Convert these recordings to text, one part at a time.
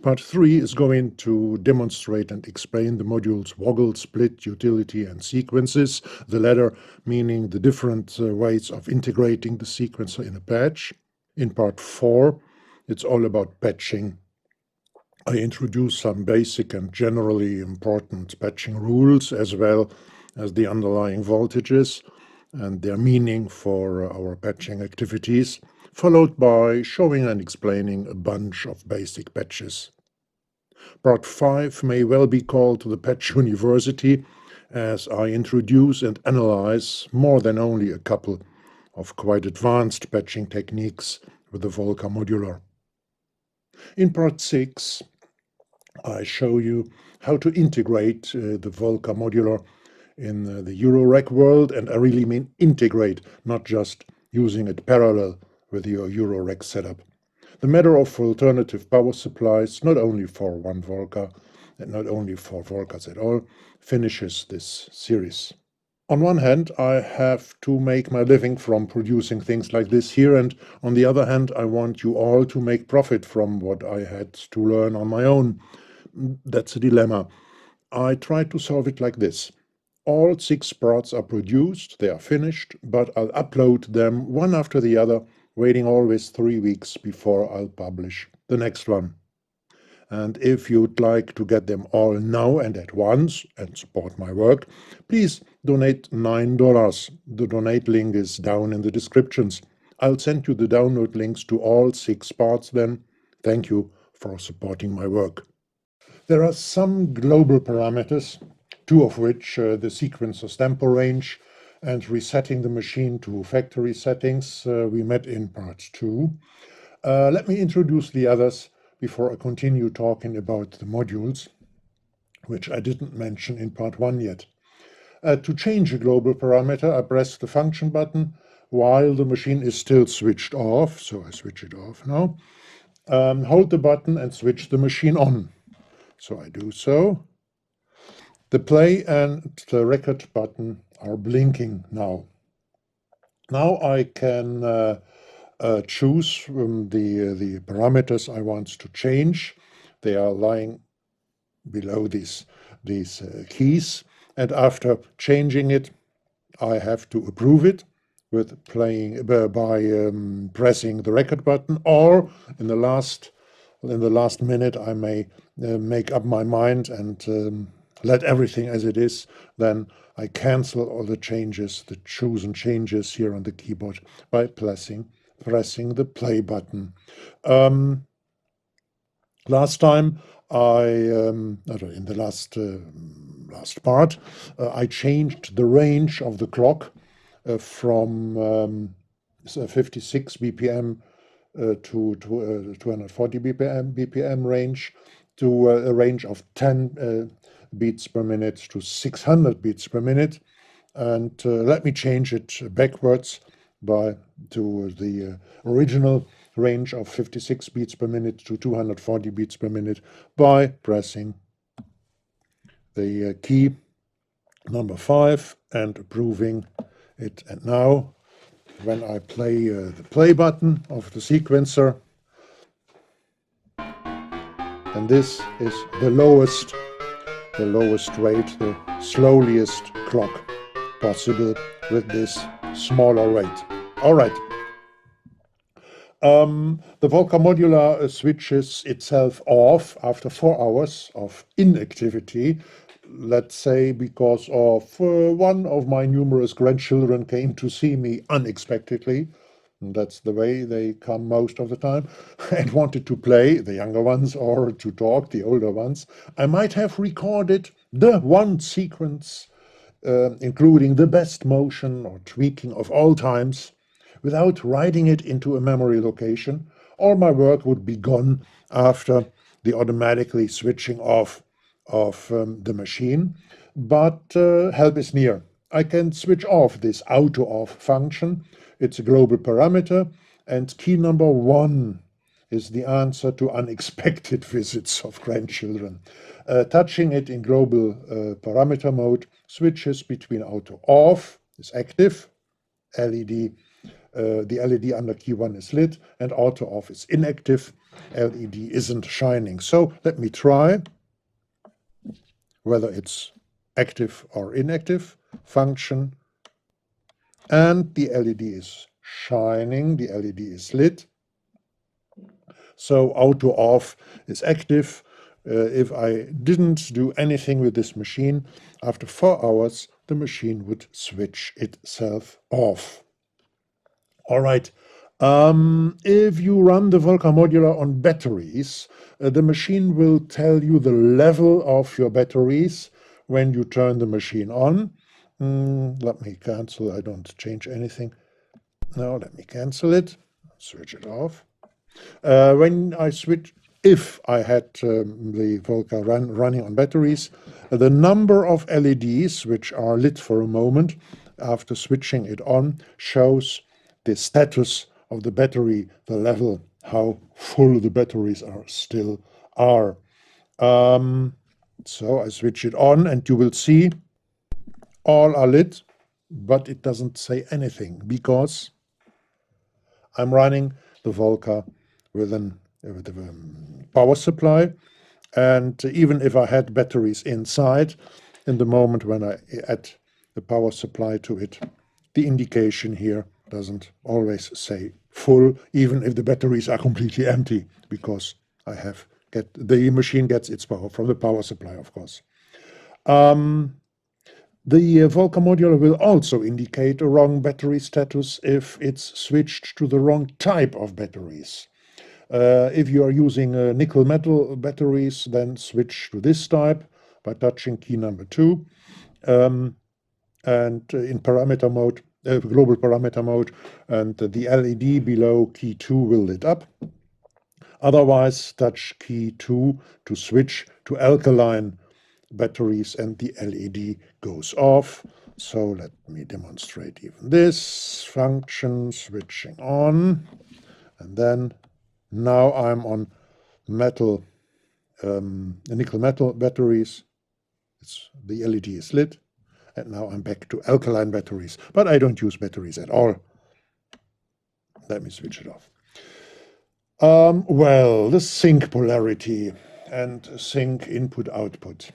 Part 3 is going to demonstrate and explain the modules Woggle, Split, Utility, and Sequences, the latter meaning the different ways of integrating the sequencer in a patch. In Part 4, it's all about patching. I introduce some basic and generally important patching rules, as well as the underlying voltages and their meaning for our patching activities, followed by showing and explaining a bunch of basic patches. Part 5 may well be called the Patch University, as I introduce and analyze more than only a couple of quite advanced patching techniques with the Volca Modular. In Part 6, I show you how to integrate the Volca Modular in the Eurorack world, and I really mean integrate, not just using it parallel with your Eurorack setup. The matter of alternative power supplies, not only for one Volca and not only for Volcas at all, finishes this series. On one hand, I have to make my living from producing things like this here, and on the other hand, I want you all to make profit from what I had to learn on my own. That's a dilemma. I try to solve it like this. All 6 parts are produced, they are finished, but I'll upload them one after the other, waiting always 3 weeks before I'll publish the next one. And if you'd like to get them all now and at once and support my work, please donate $9. The donate link is down in the descriptions. I'll send you the download links to all 6 parts then. Thank you for supporting my work. There are some global parameters, 2 of which, the sequencer's tempo range and resetting the machine to factory settings, we met in part 2. Let me introduce the others before I continue talking about the modules, which I didn't mention in part 1 yet. To change a global parameter, I press the function button while the machine is still switched off, so I switch it off now. Hold the button and switch the machine on. So I do so. The play and the record button are blinking now. Now I can choose the parameters I want to change. They are lying below these keys, and after changing it, I have to approve it with playing by pressing the record button, or in the last minute I may make up my mind and let everything as it is. Then I cancel all the changes, the chosen changes here on the keyboard by pressing the play button. Last time in the last part, I changed the range of the clock from 56 BPM to 240 BPM range to a range of 10 beats per minute to 600 beats per minute. And let me change it backwards to the original range of 56 beats per minute to 240 beats per minute by pressing the key number 5 and approving it. And now, when I play the play button of the sequencer, and this is the lowest rate, the slowest clock possible with this smaller rate. All right. The Volca Modular switches itself off after 4 hours of inactivity, let's say because of one of my numerous grandchildren came to see me unexpectedly. That's the way they come most of the time, and wanted to play, the younger ones, or to talk, the older ones. I might have recorded the one sequence, including the best motion or tweaking of all times, without writing it into a memory location. All my work would be gone after the automatically switching off of the machine. But help is near. I can switch off this auto-off function. It's a global parameter, and key number 1 is the answer to unexpected visits of grandchildren. Touching it in global parameter mode switches between auto-off is active, LED, the LED under key 1 is lit, and auto-off is inactive. LED isn't shining. So let me try whether it's active or inactive. Function, and the LED is shining, the LED is lit. So auto off is active. If I didn't do anything with this machine, after 4 hours, the machine would switch itself off. All right. If you run the Volca Modular on batteries, the machine will tell you the level of your batteries when you turn the machine on. Let me cancel. I don't change anything. Now let me cancel it. Switch it off. When I switch, if I had the Volca running on batteries, the number of LEDs which are lit for a moment after switching it on shows the status of the battery, the level, how full the batteries still are. So I switch it on and you will see all are lit, but it doesn't say anything because I'm running the Volca with a power supply, and even if I had batteries inside, in the moment when I add the power supply to it, the indication here doesn't always say full, even if the batteries are completely empty, because the machine gets its power from the power supply, of course. The Volca Modular will also indicate a wrong battery status if it's switched to the wrong type of batteries. If you are using nickel metal batteries, then switch to this type by touching key number 2. And in parameter mode, global parameter mode, and the LED below key 2 will lit up. Otherwise, touch key 2 to switch to alkaline batteries and the LED goes off. So let me demonstrate even this function, switching on, and then now I'm on metal, nickel metal batteries. The LED is lit, and now I'm back to alkaline batteries, but I don't use batteries at all. Let me switch it off. Well, the sync polarity and sync input-output.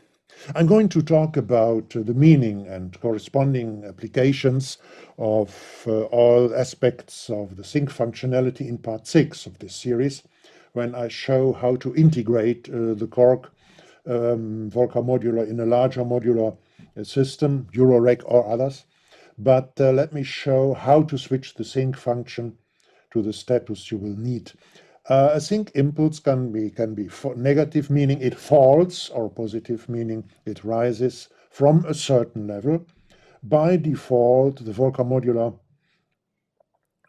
I'm going to talk about the meaning and corresponding applications of all aspects of the sync functionality in part 6 of this series, when I show how to integrate the Korg Volca Modular in a larger modular system, Eurorack or others. But let me show how to switch the sync function to the status you will need. A sync impulse can be negative, meaning it falls, or positive, meaning it rises from a certain level. By default, the Volca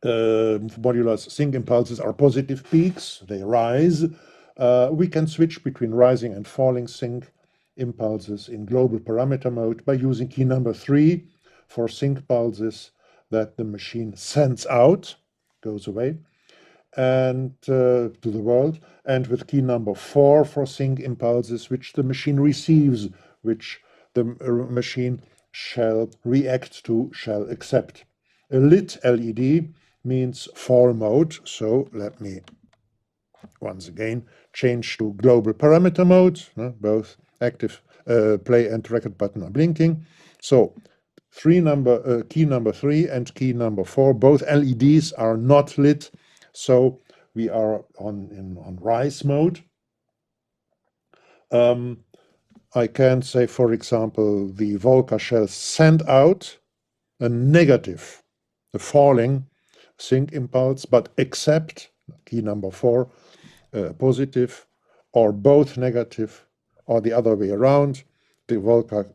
Modular's sync impulses are positive peaks, they rise. We can switch between rising and falling sync impulses in global parameter mode by using key number 3 for sync pulses that the machine sends out, goes away, and to the world, and with key number 4 for sync impulses which the machine receives, which the machine shall react to, shall accept. A lit LED means fall mode, so let me once again change to global parameter mode. Both active play and record button are blinking. So key number 3 and key number 4, both LEDs are not lit, so we are on rise mode. I can say, for example, the Volca shall send out a negative, a falling sync impulse, but accept, key number 4, positive, or both negative, or the other way around. The Volca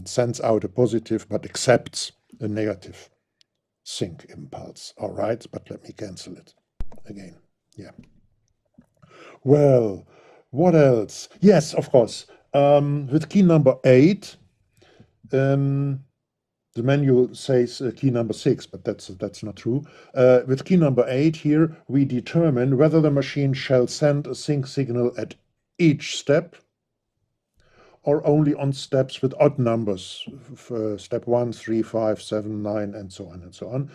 sends out a positive but accepts a negative sync impulse. All right, but let me cancel it again. Yeah. Well, what else? Yes, of course. With key number 8, the manual says key number 6, but that's not true. With key number 8 here, we determine whether the machine shall send a sync signal at each step or only on steps with odd numbers, step 1, 3, 5, 7, 9, and so on and so on.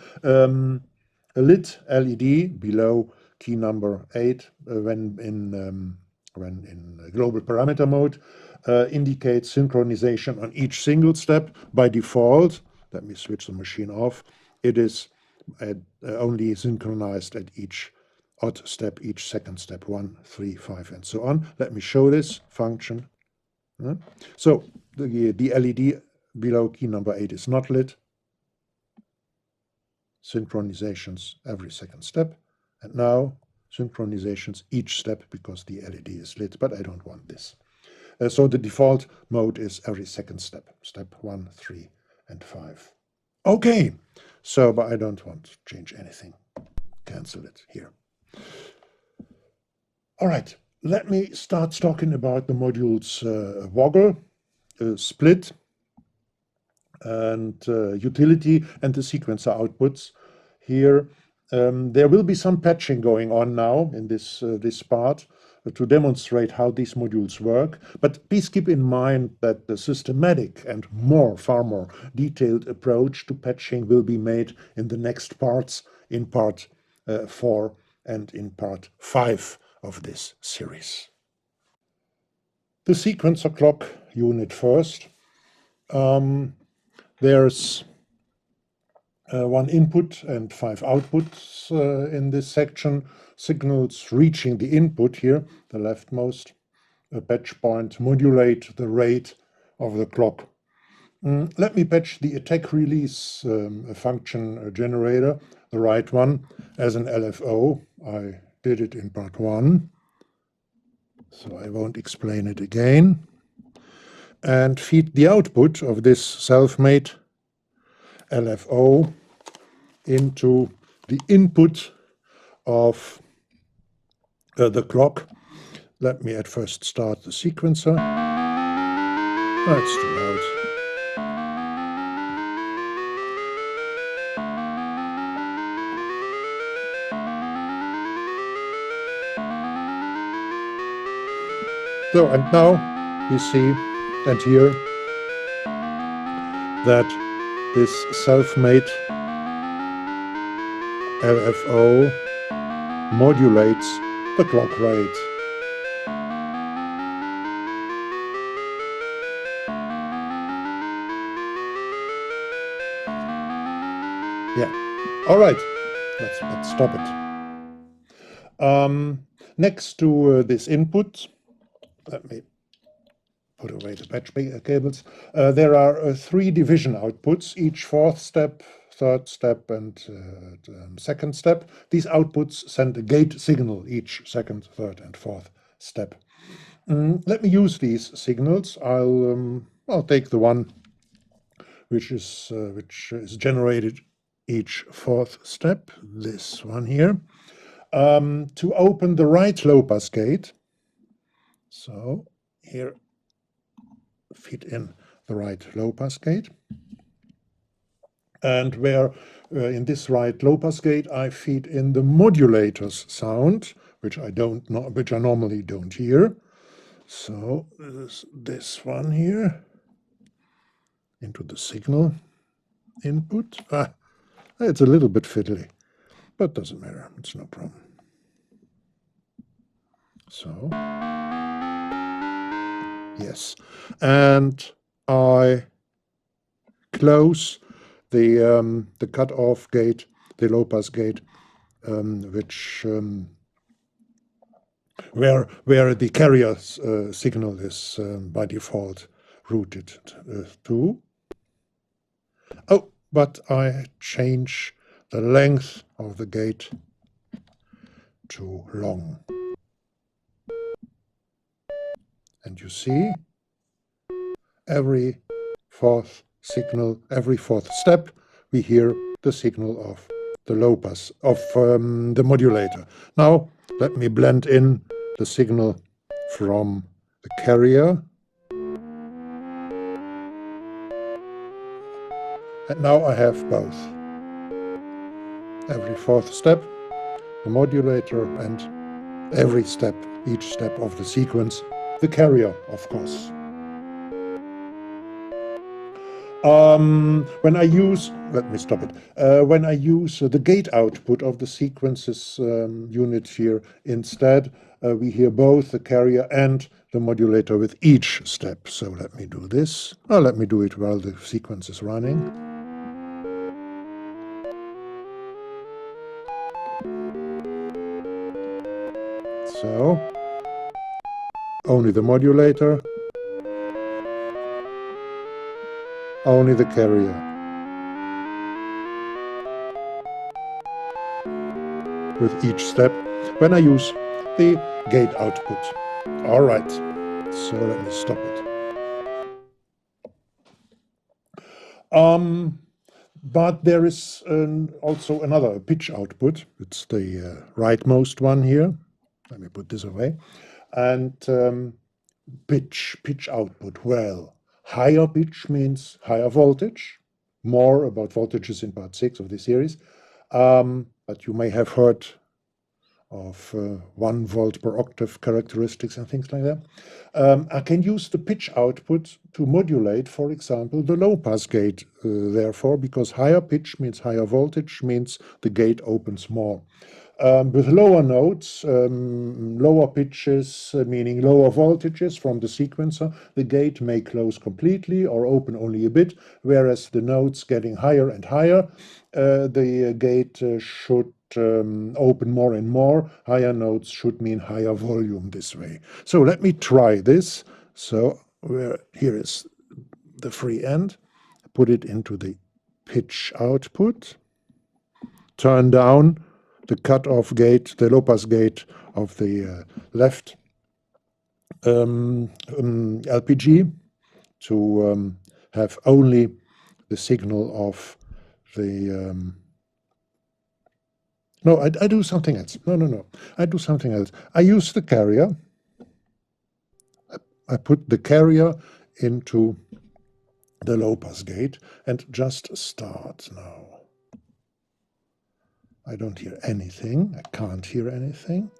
A lit LED below key number 8, when in global parameter mode, indicates synchronization on each single step. By default, let me switch the machine off, it is only synchronized at each odd step, each second step, 1, 3, 5, and so on. Let me show this function. So the LED below key number 8 is not lit. Synchronizations every second step. And now synchronizations each step because the LED is lit, but I don't want this. So the default mode is every second step. Step 1, 3, and 5. Okay, so, but I don't want to change anything. Cancel it here. All right, let me start talking about the modules Woggle, split, and utility, and the sequencer outputs. Here, there will be some patching going on now in this part to demonstrate how these modules work. But please keep in mind that the systematic and far more detailed approach to patching will be made in the next parts, in part 4 and in part 5 of this series. The sequencer clock unit first. There's 1 input and 5 outputs in this section. Signals reaching the input here, the leftmost patch point, modulate the rate of the clock. Let me patch the attack release function generator, the right one, as an LFO. I did it in part 1, so I won't explain it again. And feed the output of this self-made LFO into the input of the clock. Let me at first start the sequencer. That's too loud. So, and now you see and hear that this self-made LFO modulates the clock rate. Yeah, all right, let's stop it. Next to this input, let me put away the patch cables. There are 3 division outputs, each 4th step, 3rd step, and second step. These outputs send a gate signal each 2nd, 3rd, and 4th step. Let me use these signals. I'll take the one which is generated each 4th step, this one here, to open the right low-pass gate. So here, feed in the right low-pass gate. And where in this right low-pass gate, I feed in the modulator's sound, which I normally don't hear. So this one here into the signal input. It's a little bit fiddly, but doesn't matter. It's no problem. So yes, and I close the cutoff gate, the low-pass gate, where the carrier signal is by default routed to. Oh, but I change the length of the gate to long. And you see, every 4th signal, every 4th step, we hear the signal of the low pass, of the modulator. Now, let me blend in the signal from the carrier. And now I have both. Every 4th step, the modulator, and every step, each step of the sequence, the carrier, of course. When I use, let me stop it. When I use the gate output of the sequences unit here instead, we hear both the carrier and the modulator with each step. So let me do this. Or let me do it while the sequence is running. So, only the modulator, only the carrier. With each step when I use the gate output. All right, so let me stop it. But there is also another pitch output. It's the rightmost one here. Let me put this away. And pitch output. Well, higher pitch means higher voltage. More about voltages in part 6 of this series. But you may have heard of 1 volt per octave characteristics and things like that. I can use the pitch output to modulate, for example, the low-pass gate, therefore, because higher pitch means higher voltage, means the gate opens more. With lower notes, lower pitches, meaning lower voltages from the sequencer, the gate may close completely or open only a bit, whereas the notes getting higher and higher, the gate should open more and more. Higher notes should mean higher volume this way. So let me try this. So here is the free end. Put it into the pitch output. Turn down the cutoff gate, the low-pass gate of the left LPG to have only the signal of the... no, I do something else. No. I do something else. I use the carrier. I put the carrier into the low-pass gate and just start now. I don't hear anything. I can't hear anything.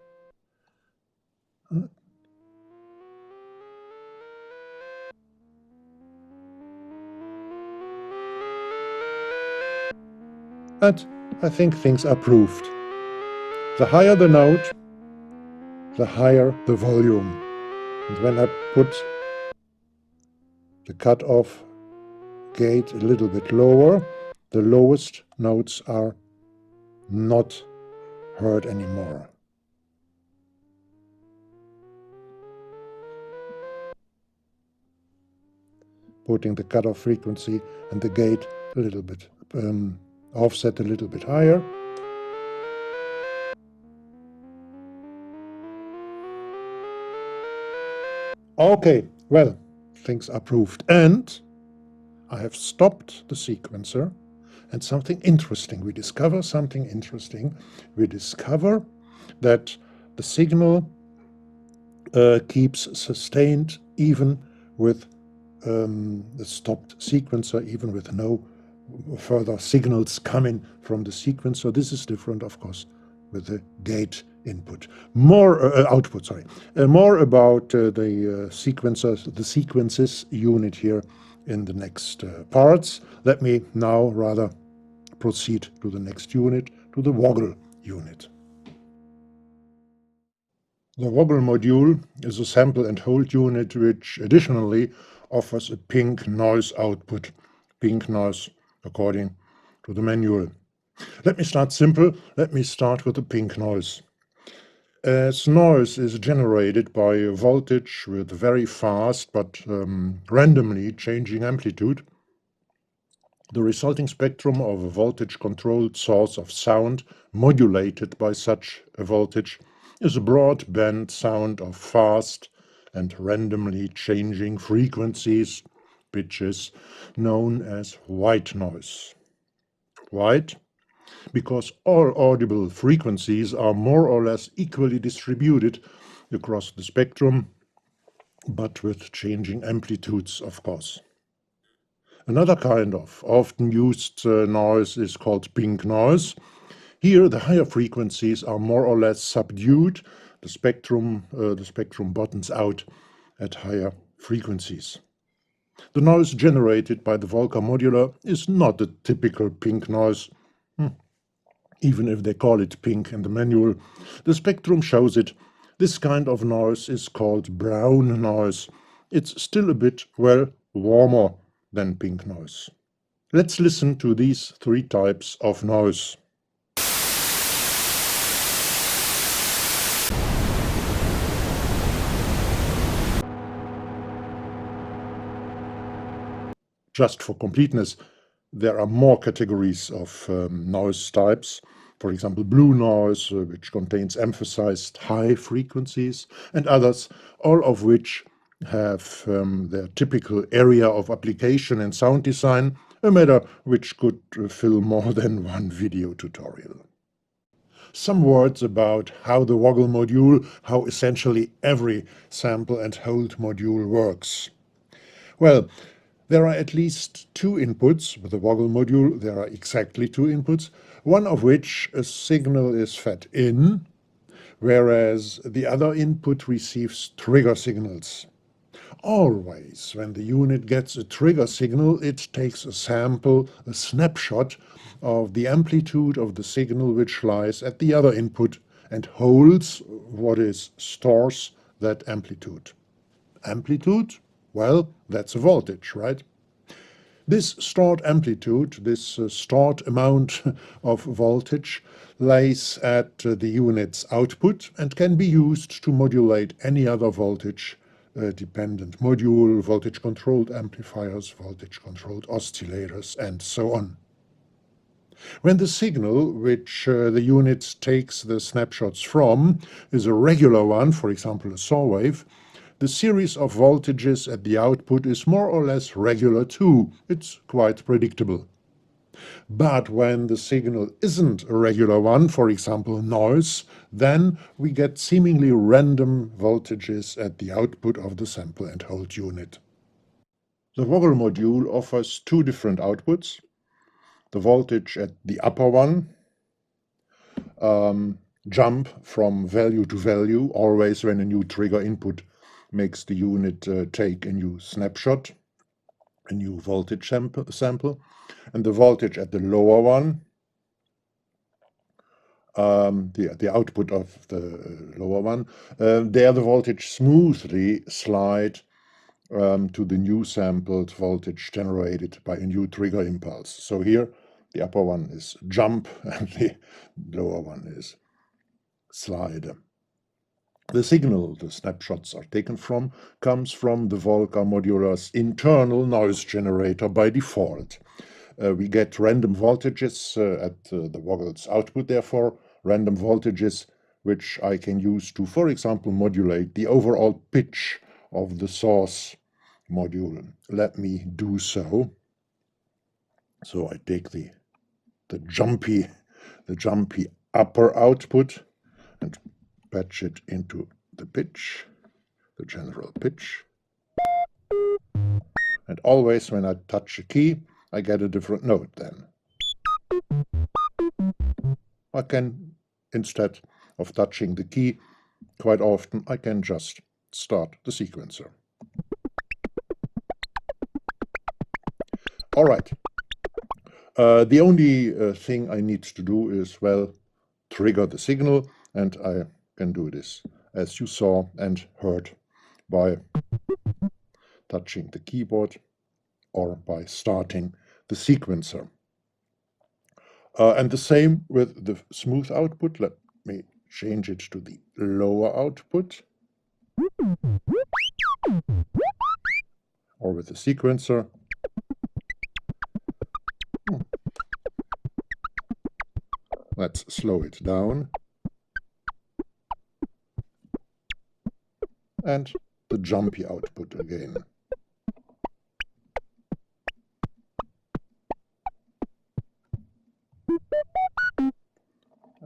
But I think things are proved. The higher the note, the higher the volume. And when I put the cutoff gate a little bit lower, the lowest notes are not heard anymore. Putting the cutoff frequency and the gate a little bit offset a little bit higher. Okay, well, things are proved. And I have stopped the sequencer, and something interesting. We discover something interesting. We discover that the signal keeps sustained even with the stopped sequencer, even with no further signals coming from the sequencer. This is different, of course, with the gate input. More output, sorry. More about the sequencers, the sequences unit here in the next parts. Let me now rather proceed to the next unit, to the Woggle unit. The Woggle module is a sample and hold unit which additionally offers a pink noise output, pink noise according to the manual. Let me start simple. Let me start with the pink noise. As noise is generated by a voltage with very fast but randomly changing amplitude, the resulting spectrum of a voltage-controlled source of sound modulated by such a voltage is a broad-band sound of fast and randomly changing frequencies, pitches, known as white noise. White, because all audible frequencies are more or less equally distributed across the spectrum, but with changing amplitudes, of course. Another kind of often used noise is called pink noise. Here the higher frequencies are more or less subdued. The spectrum bottoms out at higher frequencies. The noise generated by the Volca Modular is not a typical pink noise, even if they call it pink in the manual. The spectrum shows it. This kind of noise is called brown noise. It's still a bit, well, warmer than pink noise. Let's listen to these three types of noise. Just for completeness, there are more categories of noise types. For example, blue noise, which contains emphasized high frequencies, and others, all of which have their typical area of application in sound design, a matter which could fill more than one video tutorial. Some words about how the Woggle module, how essentially every sample and hold module works. Well, there are at least two inputs. With the Woggle module, there are exactly two inputs, one of which a signal is fed in, whereas the other input receives trigger signals. Always, when the unit gets a trigger signal, it takes a sample, a snapshot of the amplitude of the signal which lies at the other input and holds, stores that amplitude. Amplitude? Well, that's a voltage, right? This stored amplitude, this stored amount of voltage, lies at the unit's output and can be used to modulate any other voltage dependent module, voltage-controlled amplifiers, voltage-controlled oscillators, and so on. When the signal, which the unit takes the snapshots from, is a regular one, for example a saw wave, the series of voltages at the output is more or less regular too. It's quite predictable. But when the signal isn't a regular one, for example noise, then we get seemingly random voltages at the output of the sample and hold unit. The Woggle module offers two different outputs. The voltage at the upper one jump from value to value, always when a new trigger input makes the unit take a new snapshot, a new voltage sample. And the voltage at the lower one, the output of the lower one, there the voltage smoothly slide to the new sampled voltage generated by a new trigger impulse. So here the upper one is jump and the lower one is slide. The signal the snapshots are taken from comes from the Volca modular's internal noise generator by default. We get random voltages at the Woggle's output, therefore, random voltages which I can use to, for example, modulate the overall pitch of the source module. Let me do so. So I take the jumpy upper output and patch it into the pitch, the general pitch. And always when I touch a key, I get a different note then. I can, instead of touching the key, quite often I can just start the sequencer. All right. The only thing I need to do is, well, trigger the signal, and I can do this, as you saw and heard, by touching the keyboard or by starting the sequencer. And the same with the smooth output. Let me change it to the lower output. Or with the sequencer. Let's slow it down. And the jumpy output again.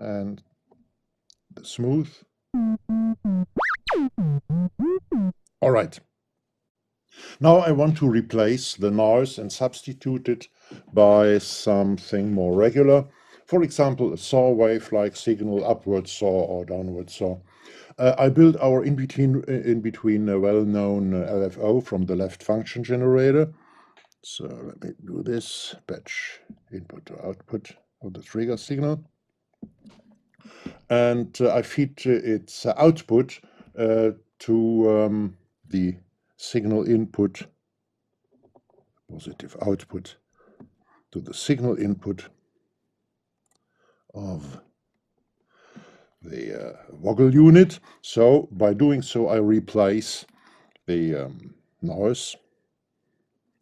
And the smooth. All right. Now I want to replace the noise and substitute it by something more regular. For example, a saw wave like signal upward saw or downward saw. I built our in-between well-known LFO from the left function generator. So let me do this, patch input to output of the trigger signal. And I feed its output to the signal input, positive output, to the signal input of the Woggle unit. So by doing so, I replace the noise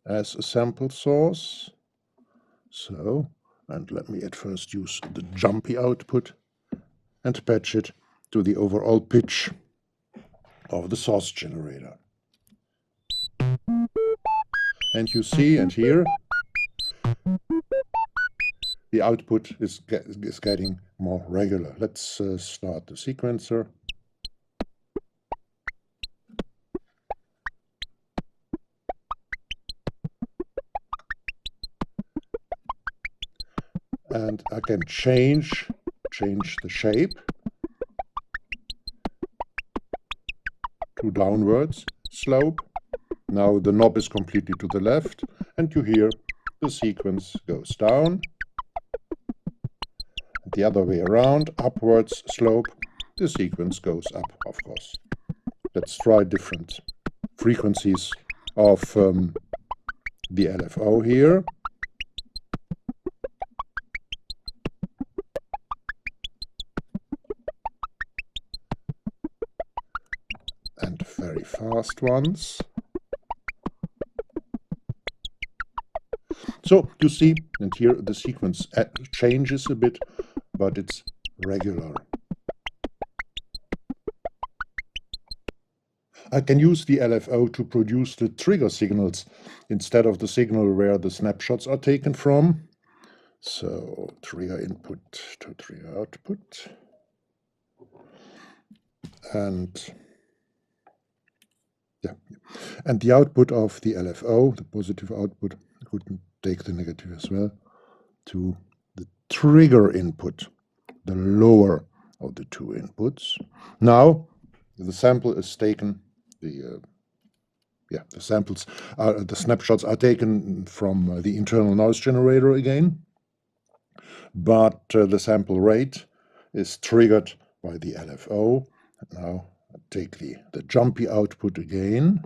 as a sample source. So, and let me at first use the jumpy output and patch it to the overall pitch of the source generator. And you see and hear the output is getting more regular. Let's start the sequencer. And I can change the shape to downwards slope. Now the knob is completely to the left, and you hear the sequence goes down. And the other way around, upwards slope, the sequence goes up, of course. Let's try different frequencies of the LFO here. And very fast ones. So you see, and here the sequence changes a bit, but it's regular. I can use the LFO to produce the trigger signals instead of the signal where the snapshots are taken from. So trigger input to trigger output. And yeah, and the output of the LFO, the positive output, I couldn't take the negative as well, to the trigger input, the lower of the two inputs. Now the sample is taken, the snapshots are taken from the internal noise generator again, but the sample rate is triggered by the LFO. Now I take the jumpy output again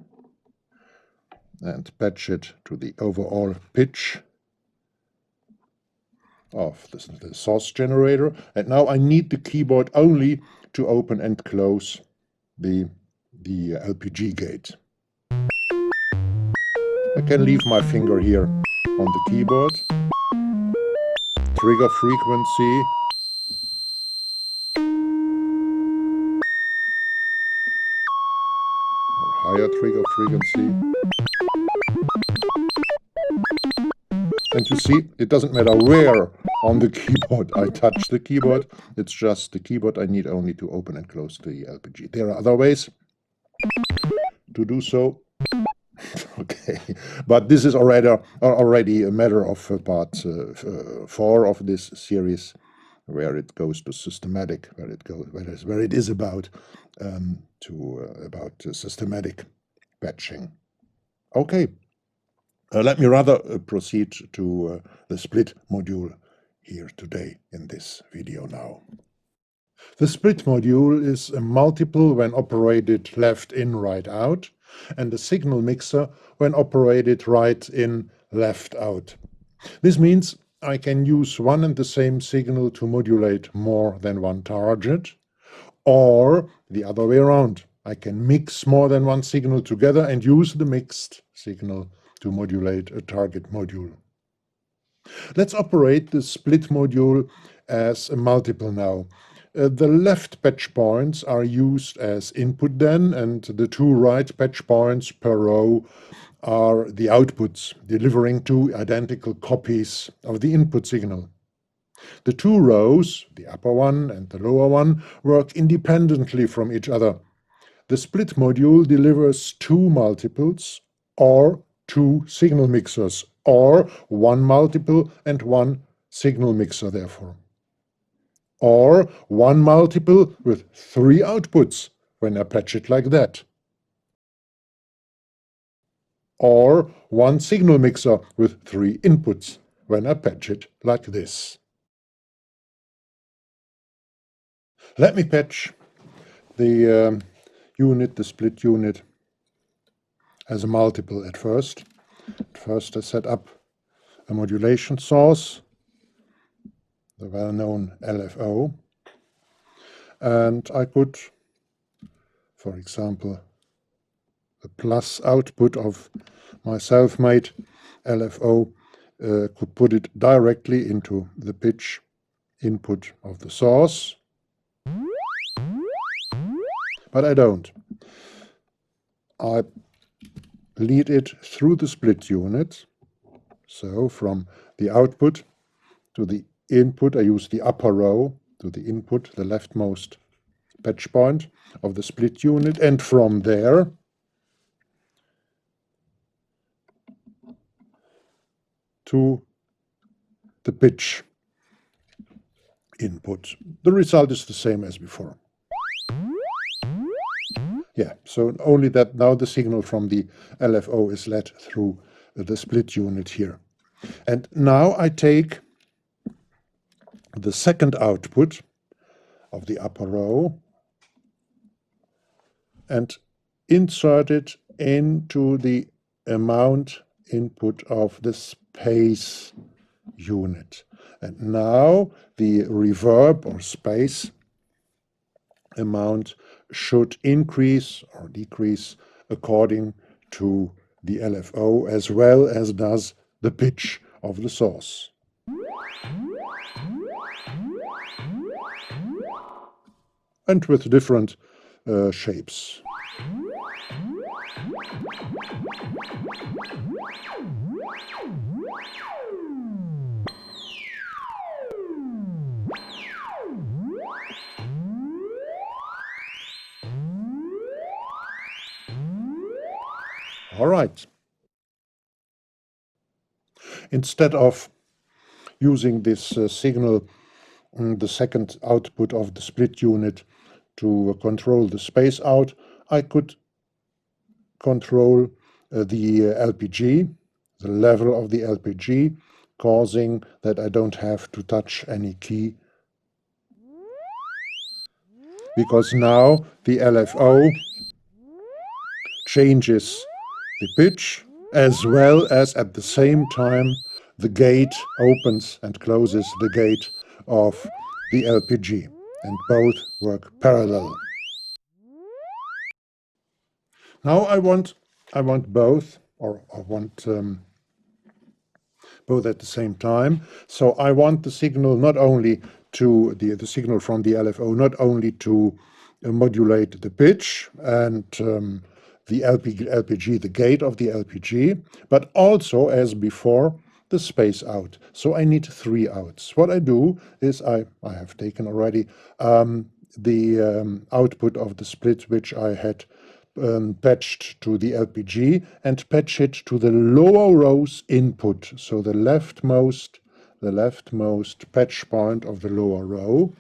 and patch it to the overall pitch of the source generator. And now I need the keyboard only to open and close the LPG gate. I can leave my finger here on the keyboard. Trigger frequency. Or higher trigger frequency. And you see, it doesn't matter where on the keyboard I touch the keyboard. It's just the keyboard I need only to open and close the LPG. There are other ways to do so. Okay, but this is already a matter of part 4 of this series, where it goes to systematic, where it is about systematic patching. Okay, let me rather proceed to the split module here today in this video now. The split module is a multiple when operated left in, right out, and a signal mixer when operated right in, left out. This means I can use one and the same signal to modulate more than one target, or the other way around. I can mix more than one signal together and use the mixed signal to modulate a target module. Let's operate the split module as a multiple now. The left patch points are used as input then, and the two right patch points per row are the outputs, delivering two identical copies of the input signal. The two rows, the upper one and the lower one, work independently from each other. The split module delivers two multiples or two signal mixers, or one multiple and one signal mixer therefore. Or one multiple with three outputs, when I patch it like that. Or one signal mixer with 3 inputs when I patch it like this. Let me patch the the split unit, as a multiple at first. First I set up a modulation source, the well-known LFO, and I could, for example, the plus output of my self-made LFO, could put it directly into the pitch input of the source, but I don't. I lead it through the split unit, so from the output to the input I use the upper row, to the input, the leftmost patch point of the split unit, and from there to the pitch input. The result is the same as before. Yeah, so only that now the signal from the LFO is led through the split unit here. And now I take the second output of the upper row and insert it into the amount input of the space unit. And now the reverb or space amount should increase or decrease according to the LFO, as well as does the pitch of the source. And with different shapes. All right. Instead of using this signal, the second output of the split unit, to control the space out, I could control the LPG, the level of the LPG, causing that I don't have to touch any key, because now the LFO changes the pitch, as well as at the same time the gate opens and closes the gate of the LPG, and both work parallel. Now I want both, or I want both at the same time. So I want the signal not only to the signal from the LFO not only to modulate the pitch and the LPG, the gate of the LPG, but also, as before, the space out. So I need 3 outs. What I do is I have taken already the output of the split which I had patched to the LPG, and patch it to the lower row's input, so the leftmost patch point of the lower row.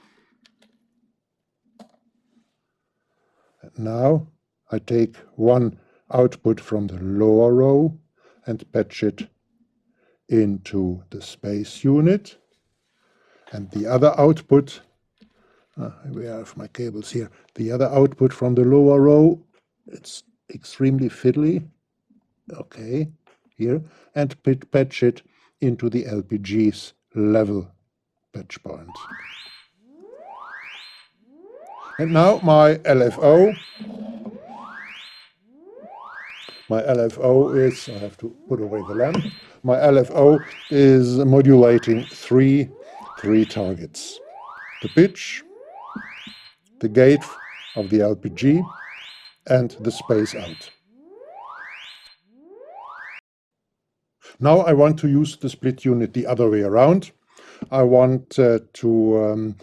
Now I take one output from the lower row and patch it into the space unit, and the other output, we have my cables here, the other output from the lower row, it's extremely fiddly, okay, here, and patch it into the LPG's level patch point. And now my LFO is, I have to put away the lamp, my LFO is modulating three targets: the pitch, the gate of the LPG, and the space out. Now I want to use the split unit the other way around. I want it to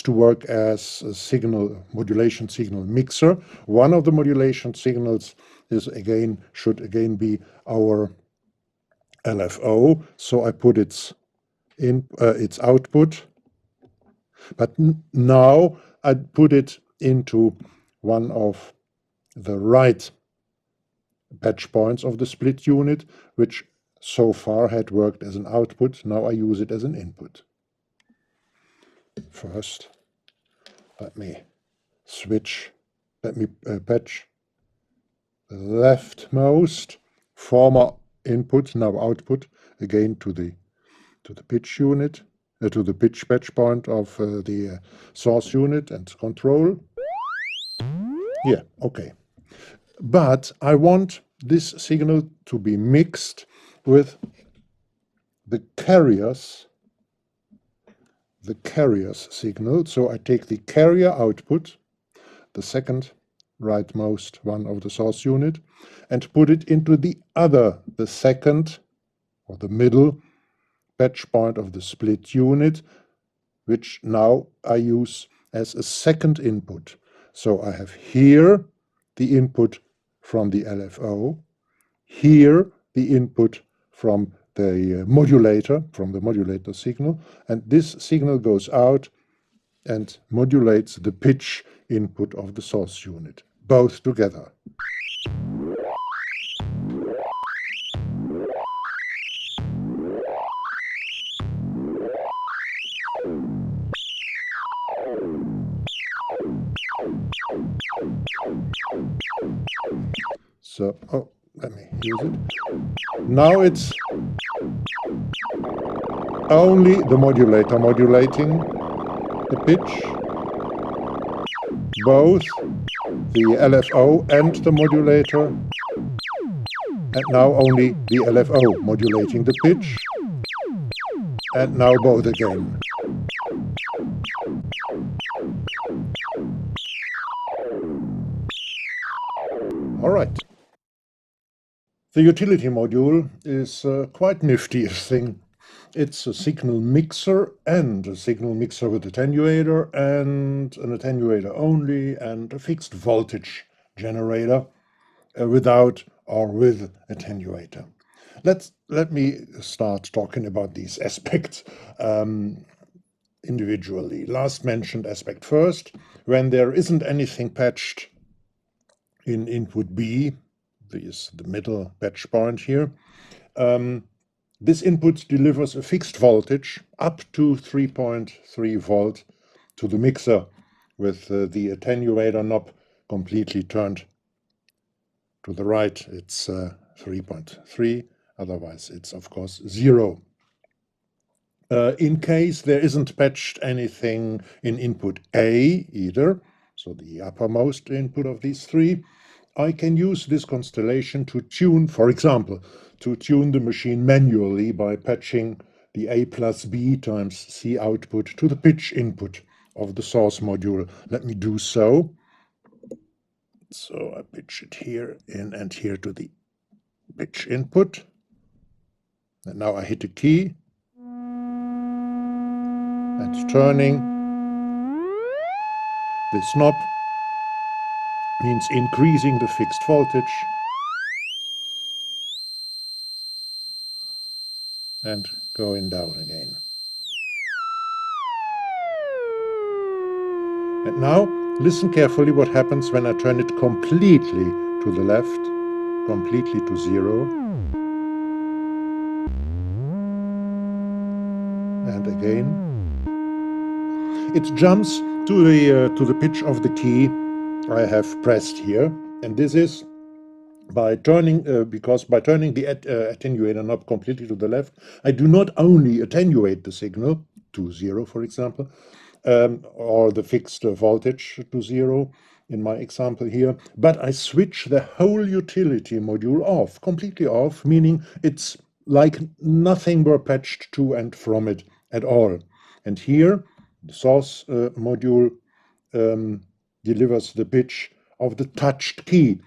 work as a modulation signal mixer. One of the modulation signals should again be our LFO. So I put its output, but now I put it into one of the right patch points of the split unit, which so far had worked as an output. Now I use it as an input. First, let me patch the leftmost former input, now output, again to the pitch unit, to the pitch patch point of the source unit and control. Yeah, okay. But I want this signal to be mixed with the carrier's signal. So I take the carrier output, the second rightmost one of the source unit, and put it into the second or the middle patch point of the split unit, which now I use as a second input. So I have here the input from the LFO, here the input from the modulator signal, and this signal goes out and modulates the pitch input of the source unit, both together. So, let me use it. Now it's only the modulator modulating the pitch, both the LFO and the modulator, and now only the LFO modulating the pitch, and now both again. All right. The utility module is quite nifty thing. It's a signal mixer and a signal mixer with attenuator and an attenuator only and a fixed voltage generator without or with attenuator. Let me start talking about these aspects individually. Last mentioned aspect first. When there isn't anything patched in input B, this the middle patch point here, this input delivers a fixed voltage up to 3.3 volt to the mixer with the attenuator knob completely turned to the right. It's 3.3, otherwise it's of course 0. In case there isn't patched anything in input A either, so the uppermost input of these three, I can use this constellation to tune, for example, to tune the machine manually by patching the A plus B times C output to the pitch input of the source module. Let me do so. So I pitch it here in and here to the pitch input. And now I hit a key and turning this knob means increasing the fixed voltage and going down again. And now listen carefully what happens when I turn it completely to the left, completely to 0. And again. It jumps to the pitch of the key I have pressed here, and this is by turning because by turning the attenuator knob completely to the left, I do not only attenuate the signal to 0, for example, or the fixed voltage to 0 in my example here, but I switch the whole utility module off, completely off, meaning it's like nothing were patched to and from it at all. And here the source module delivers the pitch of the touched key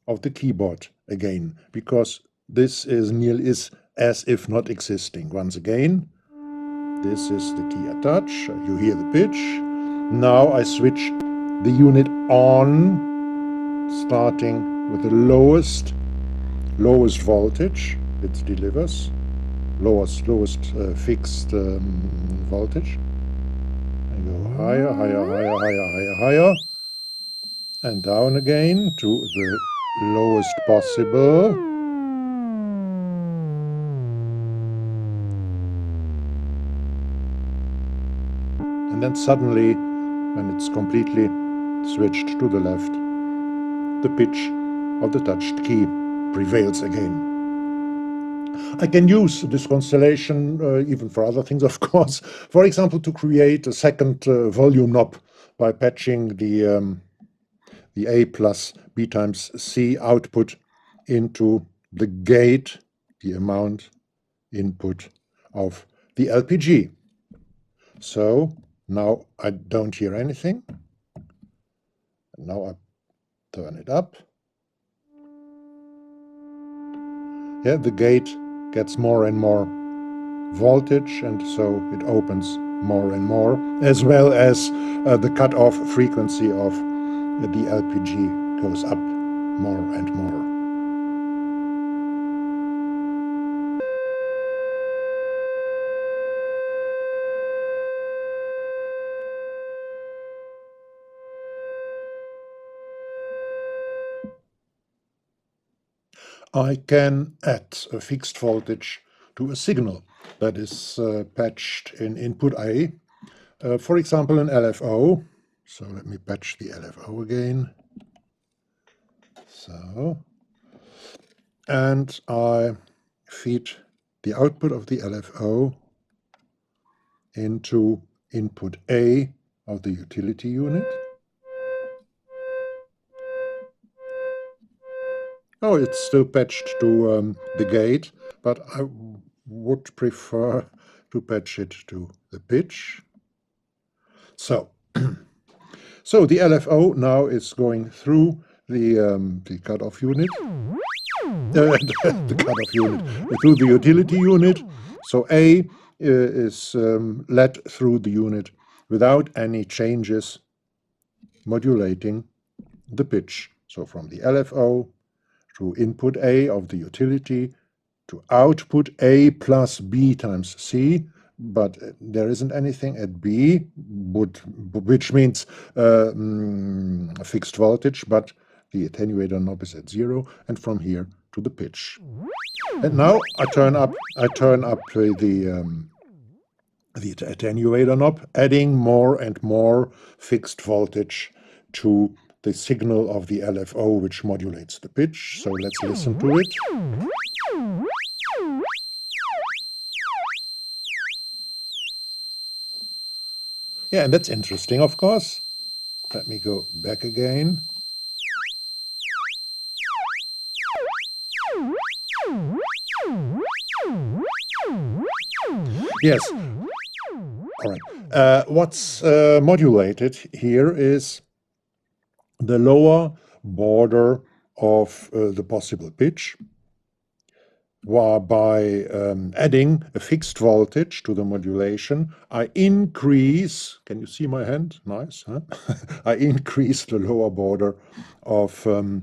of the keyboard again, because this is as if not existing. Once again, this is the key I touch. You hear the pitch. Now I switch the unit on, starting with the lowest voltage it delivers, lowest fixed voltage. I go higher, higher, higher, higher, higher, higher, and down again to the lowest possible. And then suddenly, when it's completely switched to the left, the pitch of the touched key prevails again. I can use this constellation even for other things, of course. For example, to create a second volume knob by patching the A plus B times C output into the gate, the amount input of the LPG. So now I don't hear anything. Now I turn it up. Yeah, the gate gets more and more voltage, and so it opens more and more, as well as the cutoff frequency of the LPG goes up more and more. I can add a fixed voltage to a signal that is patched in input A, for example an LFO. So let me patch the LFO again. So, and I feed the output of the LFO into input A of the utility unit. Oh, it's still patched to the gate, but I would prefer to patch it to the pitch. So, so the LFO now is going through the cutoff unit, the cutoff unit, through the utility unit. So A is led through the unit without any changes modulating the pitch. So from the LFO to input A of the utility to output A plus B times C, but there isn't anything at B, which means a fixed voltage, but the attenuator knob is at 0, and from here to the pitch. And now I turn up the attenuator knob, adding more and more fixed voltage to the signal of the LFO, which modulates the pitch. So let's listen to it. Yeah, and that's interesting, of course. Let me go back again. Yes. All right. What's modulated here is the lower border of the possible pitch, by adding a fixed voltage to the modulation, I increase, can you see my hand? Nice, huh? I increase the lower border of the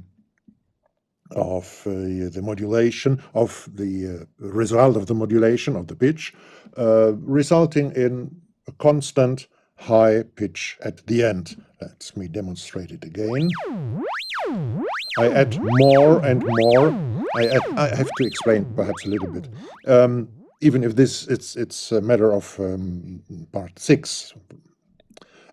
modulation, of the result of the modulation of the pitch, resulting in a constant high pitch at the end. Let me demonstrate it again. I add more and more. I have to explain perhaps a little bit. Even if this it's a matter of part 6,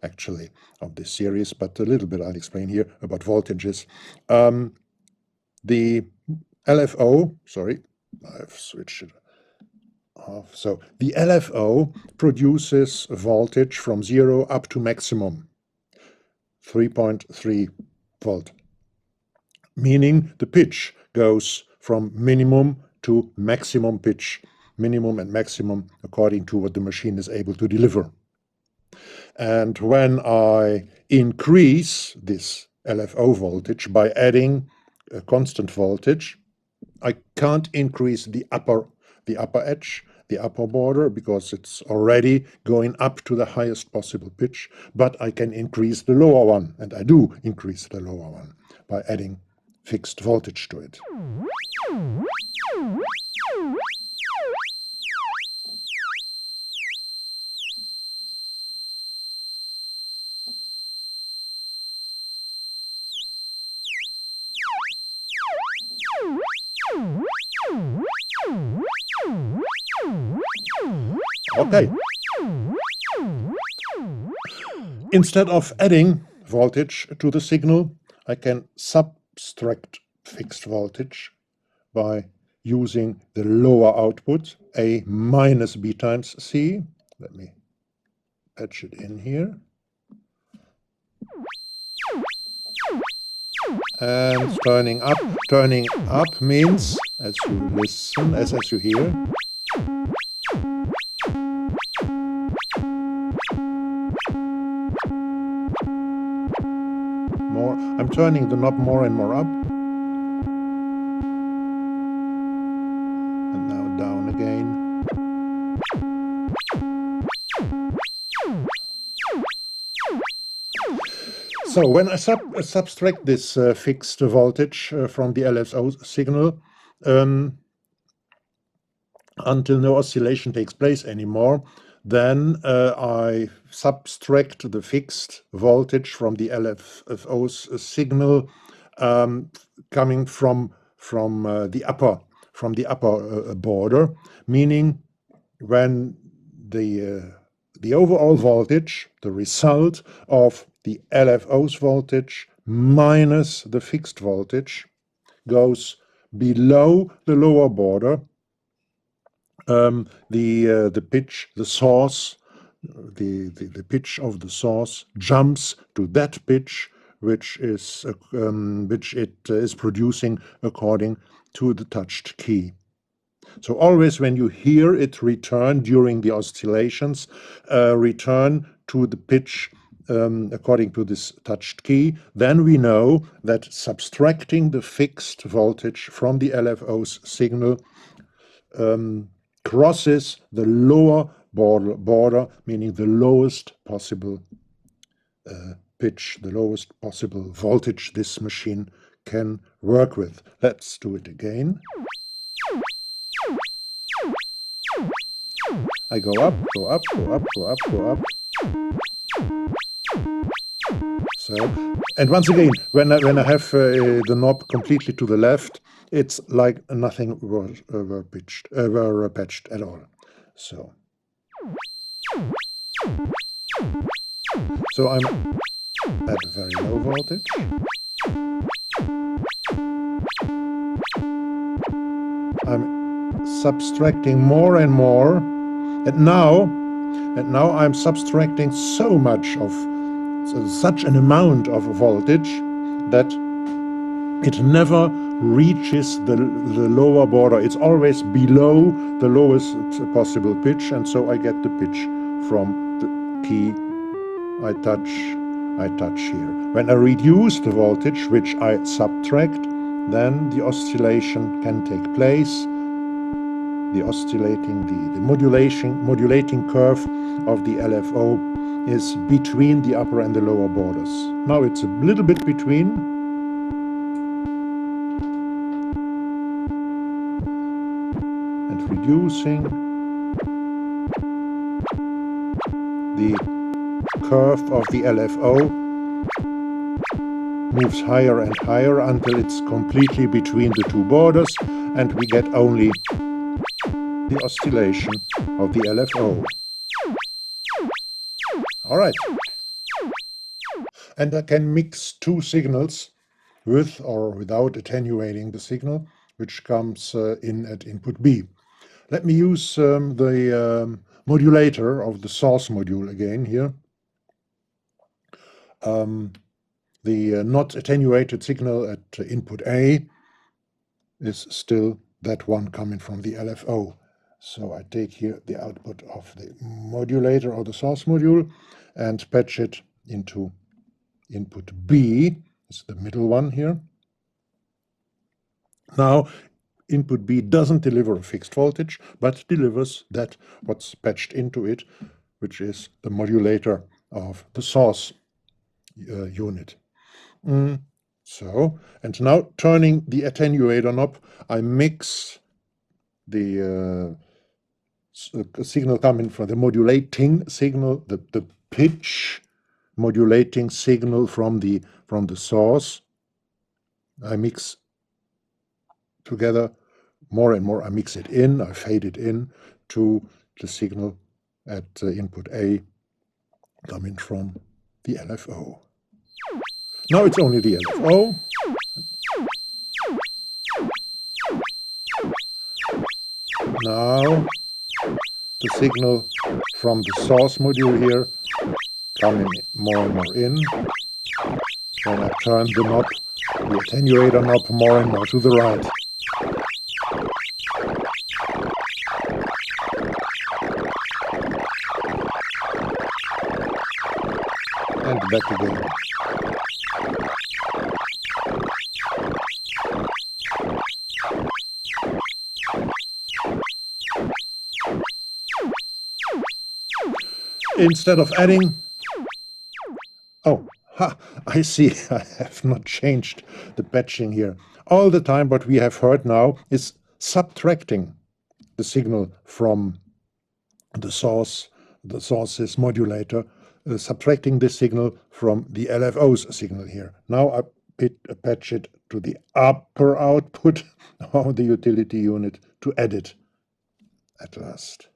actually, of this series, but a little bit I'll explain here about voltages. The LFO, sorry, I've switched it off. So the LFO produces a voltage from 0 up to maximum 3.3 volt, meaning the pitch goes from minimum to maximum pitch, minimum and maximum according to what the machine is able to deliver. And when I increase this LFO voltage by adding a constant voltage, I can't increase the upper edge, the upper border, because it's already going up to the highest possible pitch, but I can increase the lower one, and I do increase the lower one by adding fixed voltage to it. Okay. Instead of adding voltage to the signal, I can subtract fixed voltage by using the lower output, A minus B times C. Let me patch it in here. And turning up means, as you listen, as you hear, more. I'm turning the knob more and more up. And now down again. So when I subtract this fixed voltage from the LFO signal, until no oscillation takes place anymore, then I subtract the fixed voltage from the LFO's signal coming from the upper border, meaning when the overall voltage, the result of the LFO's voltage minus the fixed voltage, goes below the lower border, the pitch, the source, the pitch of the source jumps to that pitch which it is producing according to the touched key. So always when you hear it return during the oscillations, return to the pitch according to this touched key, then we know that subtracting the fixed voltage from the LFO's signal crosses the lower border, meaning the lowest possible pitch, the lowest possible voltage this machine can work with. Let's do it again. I go up, go up, go up, go up, go up. So, and once again, when I have the knob completely to the left, it's like nothing were patched at all. So I'm at a very low voltage. I'm subtracting more and more, and now I'm subtracting so much of such an amount of voltage that it never reaches the lower border. It's always below the lowest possible pitch, and so I get the pitch from the key I touch here. When I reduce the voltage, which I subtract, then the oscillation can take place. The modulating curve of the LFO is between the upper and the lower borders. Now it's a little bit between. And reducing the curve of the LFO moves higher and higher until it's completely between the two borders, and we get only the oscillation of the LFO. All right. And I can mix two signals with or without attenuating the signal, which comes in at input B. Let me use the modulator of the source module again here. The not attenuated signal at input A is still that one coming from the LFO. So I take here the output of the modulator or the source module and patch it into input B. It's the middle one here. Now, input B doesn't deliver a fixed voltage, but delivers that what's patched into it, which is the modulator of the source unit. So, and now turning the attenuator knob, I mix the signal coming from the modulating signal, the pitch modulating signal from the source. I mix together more and more. I mix it in, I fade it in to the signal at input A coming from the LFO. Now it's only the LFO. Now the signal from the source module here coming more and more in. When I turn the knob, the attenuator knob, more and more to the right. And back again. Instead of adding, I see I have not changed the patching here. All the time what we have heard now is subtracting the signal from the source's modulator, subtracting this signal from the LFO's signal here. Now I patch it to the upper output of the utility unit to add it at last.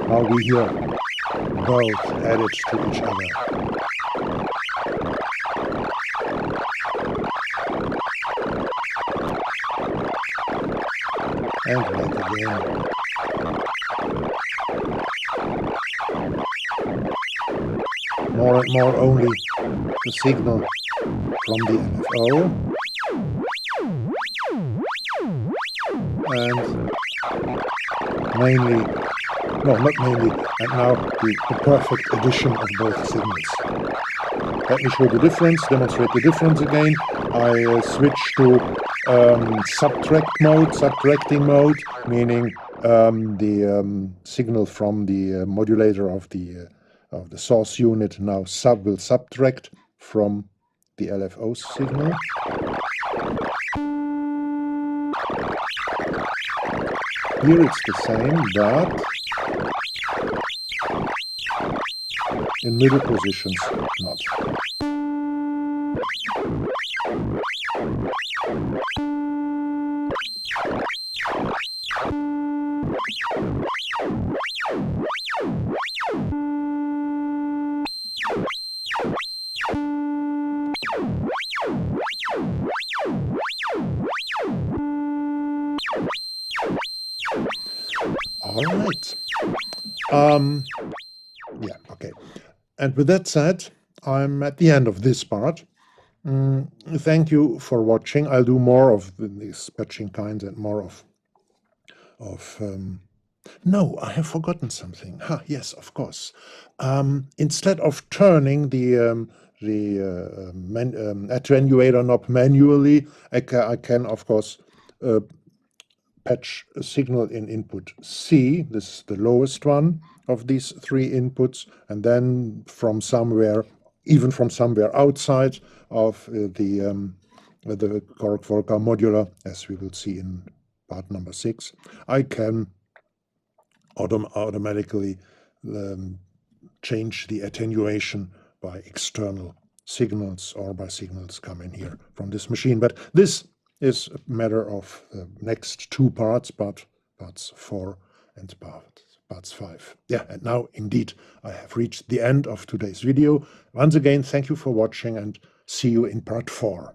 Now we hear both added to each other. And back again. More and more only the signal from the LFO. And mainly, no, not mainly, and now the perfect addition of both signals. Let me show the difference, demonstrate the difference again. I switch to subtracting mode, meaning the signal from the modulator of the source unit now will subtract from the LFO signal. Here it's the same, but in middle positions not. All right. Yeah, okay. And with that said, I'm at the end of this part. Thank you for watching. I'll do more of these patching kinds and more of no, I have forgotten something. Yes, of course. Instead of turning the attenuator knob manually, I can of course patch a signal in input C. This is the lowest one of these three inputs, and then from somewhere, even from somewhere outside of the Korg Volca Modular, as we will see in part number 6, I can automatically change the attenuation by external signals or by signals coming here from this machine. But this is a matter of the next two parts, parts 4 and parts 5. Yeah, and now indeed I have reached the end of today's video. Once again, thank you for watching and see you in part 4.